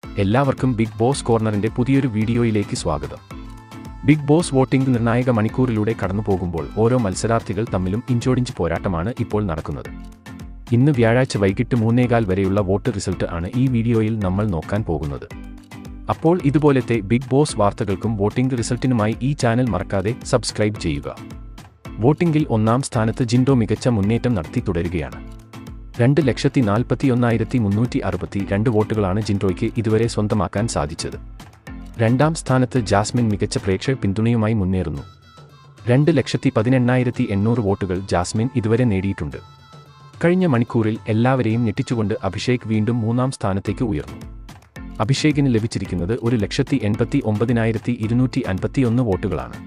എല്ലാവർക്കും big boss കോർണറിന്റെ പുതിയൊരു വീഡിയോയിലേക്ക് സ്വാഗതം. ബിഗ് ബോസ് വോട്ടിംഗ് നിർണായക മണിക്കൂറിലൂടെ കടന്നുപോകുമ്പോൾ ഓരോ മത്സരാർത്ഥികൾ തമ്മിലും ഇഞ്ചോടിഞ്ച് പോരാട്ടമാണ് ഇപ്പോൾ നടക്കുന്നത്. ഇന്ന് വ്യാഴാഴ്ച വൈകിട്ട് 3:15 വരെയുള്ള വോട്ട് റിസൾട്ട് ആണ് ഈ വീഡിയോയിൽ നമ്മൾ നോക്കാൻ പോകുന്നത്. അപ്പോൾ ഇതുപോലത്തെ ബിഗ് ബോസ് വാർത്തകൾക്കും വോട്ടിംഗ് റിസൾട്ടിനുമായി ഈ ചാനൽ മറക്കാതെ സബ്സ്ക്രൈബ് ചെയ്യുക. വോട്ടിംഗിൽ ഒന്നാം സ്ഥാനത്ത് ജിൻഡോ മികച്ച മുന്നേറ്റം നടത്തി തുടരുകയാണ്. 2,41,362 വോട്ടുകളാണ് ജിൻഡോയ്ക്ക് ഇതുവരെ സ്വന്തമാക്കാൻ സാധിച്ചത്. രണ്ടാം സ്ഥാനത്ത് ജാസ്മിൻ മികച്ച പ്രേക്ഷക പിന്തുണയുമായി മുന്നേറുന്നു. 2,18,800 വോട്ടുകൾ ജാസ്മിൻ ഇതുവരെ നേടിയിട്ടുണ്ട്. കഴിഞ്ഞ മണിക്കൂറിൽ എല്ലാവരെയും ഞെട്ടിച്ചുകൊണ്ട് അഭിഷേക് വീണ്ടും മൂന്നാം സ്ഥാനത്തേക്ക് ഉയർന്നു. അഭിഷേകിന് ലഭിച്ചിരിക്കുന്നത് 1,89,251 വോട്ടുകളാണ്.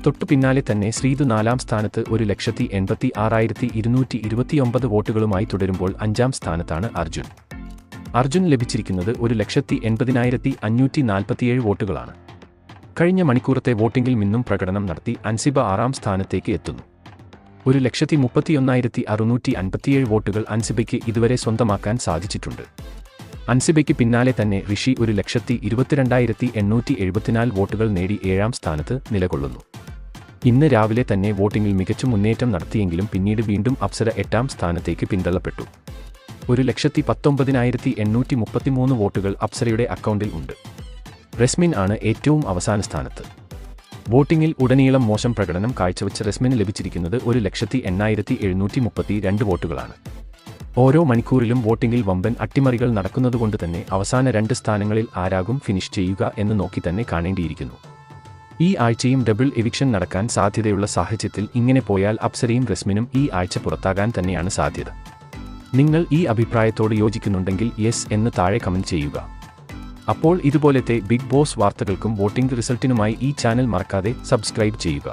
തൊട്ടു പിന്നാലെ തന്നെ ശ്രീതു നാലാം സ്ഥാനത്ത് 1,86,229 വോട്ടുകളുമായി തുടരുമ്പോൾ അഞ്ചാം സ്ഥാനത്താണ് അർജുൻ. അർജുൻ ലഭിച്ചിരിക്കുന്നത് 1,80,547 വോട്ടുകളാണ്. കഴിഞ്ഞ മണിക്കൂറത്തെ വോട്ടിംഗിൽ നിന്നും പ്രകടനം നടത്തി അൻസിബ ആറാം സ്ഥാനത്തേക്ക് എത്തുന്നു. 1,31,657 വോട്ടുകൾ അൻസിബയ്ക്ക് ഇതുവരെ സ്വന്തമാക്കാൻ സാധിച്ചിട്ടുണ്ട്. അൻസിബയ്ക്ക് പിന്നാലെ തന്നെ ഋഷി 1,22,874 വോട്ടുകൾ നേടി ഏഴാം സ്ഥാനത്ത് നിലകൊള്ളുന്നു. ഇന്ന് രാവിലെ തന്നെ വോട്ടിംഗിൽ മികച്ച മുന്നേറ്റം നടത്തിയെങ്കിലും പിന്നീട് വീണ്ടും അപ്സര എട്ടാം സ്ഥാനത്തേക്ക് പിന്തള്ളപ്പെട്ടു. 1,19,833 വോട്ടുകൾ അപ്സരയുടെ അക്കൗണ്ടിൽ ഉണ്ട്. റസ്മിൻ ആണ് ഏറ്റവും അവസാന സ്ഥാനത്ത്. വോട്ടിംഗിൽ ഉടനീളം മോശം പ്രകടനം കാഴ്ചവെച്ച റസ്മിന് ലഭിച്ചിരിക്കുന്നത് 1,08,732 വോട്ടുകളാണ്. ഓരോ മണിക്കൂറിലും വോട്ടിംഗിൽ വമ്പൻ അട്ടിമറികൾ നടക്കുന്നതുകൊണ്ട് തന്നെ അവസാന 2 സ്ഥാനങ്ങളിൽ ആരാകും ഫിനിഷ് ചെയ്യുക എന്ന് നോക്കി തന്നെ കാണേണ്ടിയിരിക്കുന്നു. ഈ ആഴ്ചയും ഡബിൾ എവിക്ഷൻ നടക്കാൻ സാധ്യതയുള്ള സാഹചര്യത്തിൽ ഇങ്ങനെ പോയാൽ അപ്സരയും റസ്മിനും ഈ ആഴ്ച പുറത്താകാൻ തന്നെയാണ് സാധ്യത. നിങ്ങൾ ഈ അഭിപ്രായത്തോട് യോജിക്കുന്നുണ്ടെങ്കിൽ യെസ് എന്ന് താഴെ കമന്റ് ചെയ്യുക. അപ്പോൾ ഇതുപോലത്തെ ബിഗ് ബോസ് വാർത്തകൾക്കും വോട്ടിംഗ് റിസൾട്ടിനുമായി ഈ ചാനൽ മറക്കാതെ സബ്സ്ക്രൈബ് ചെയ്യുക.